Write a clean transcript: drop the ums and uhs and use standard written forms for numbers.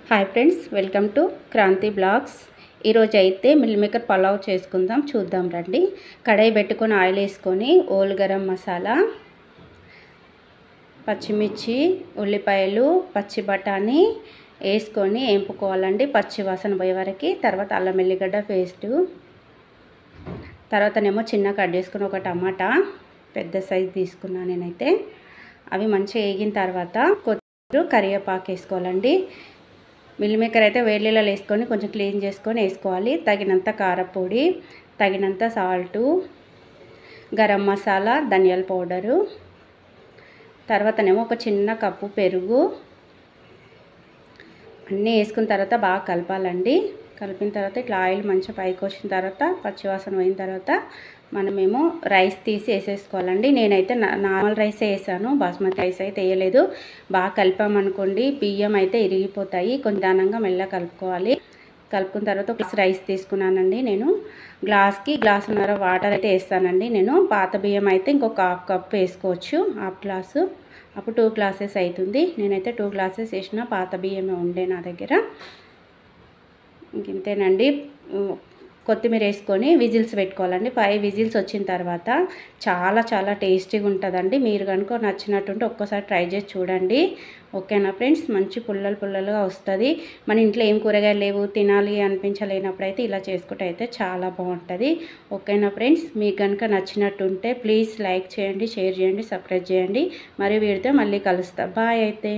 Hi friends, welcome to Kranti blogs. ఈరోజు అయితే meal maker pulao చేసుకుందాం, చూద్దాం రండి. కడాయి పెట్టుకొని ఆయిల్ వేసుకొని ఓల్ గరం మసాలా, పచ్చిమిర్చి, ఉల్లిపాయలు, పచ్చి బఠానీ వేసుకొని వేపుకోవాలండి పచ్చి వాసన పోయే వరకు. తర్వాత అల్లం ఎల్లిగడ్డ పేస్టు, తర్వాతనేమో చిన్న కట్ చేసుకుని ఒక టమాటా పెద్ద సైజు తీసుకున్నాను నేనైతే. అవి మంచిగా వేగిన తర్వాత కొత్తిమీర, కరివేపాకు వేసుకోవాలండి. మిల్ మేకర్ అయితే వేడి నీళ్ళలో వేసుకొని కొంచెం క్లీన్ చేసుకొని వేసుకోవాలి. తగినంత కారపొడి, తగినంత సాల్టు, గరం మసాలా, ధనియాల పౌడరు, తర్వాతనేమో ఒక చిన్న కప్పు పెరుగు అన్నీ వేసుకున్న తర్వాత బాగా కలపాలండి. కలిపిన తర్వాత ఇట్లా ఆయిల్ మంచిగా పైకి వచ్చిన తర్వాత పచ్చివాసన పోయిన తర్వాత మనమేమో రైస్ తీసి వేసేసుకోవాలండి. నేనైతే నార్మల్ రైసే వేసాను, బాస్మతి రైస్ అయితే వేయలేదు. బాగా కలిపామనుకోండి బియ్యం అయితే ఇరిగిపోతాయి. కొంచెం దానంగా మెల్లగా కలుపుకోవాలి. కలుపుకున్న తర్వాత ఒక రైస్ తీసుకున్నానండి. నేను గ్లాసున్నర వాటర్ అయితే వేస్తానండి. నేను పాత బియ్యం అయితే ఇంకొక హాఫ్ కప్ వేసుకోవచ్చు, హాఫ్ గ్లాసు. అప్పుడు 2 గ్లాసెస్ అవుతుంది. నేనైతే 2 గ్లాసెస్ వేసిన, పాత బియ్యమే ఉండే నా దగ్గర. ఇంతేనండి. కొత్తిమీర వేసుకొని విజిల్స్ పెట్టుకోవాలండి. 5 విజిల్స్ వచ్చిన తర్వాత చాలా టేస్టీగా ఉంటుందండి. మీరు కనుక నచ్చినట్టుంటే ఒక్కసారి ట్రై చేసి చూడండి. ఓకేనా ఫ్రెండ్స్? మంచి పుల్లలుగా వస్తుంది. మన ఇంట్లో ఏం కూరగాయలు లేవు, తినాలి అనిపించలేనప్పుడు అయితే ఇలా చేసుకుంటే అయితే చాలా బాగుంటుంది. ఓకేనా ఫ్రెండ్స్? మీకు కనుక నచ్చినట్టుంటే ప్లీజ్ లైక్ చేయండి, షేర్ చేయండి, సబ్స్క్రైబ్ చేయండి. మరి వీడితో మళ్ళీ కలుస్తా. బాయ్ అయితే.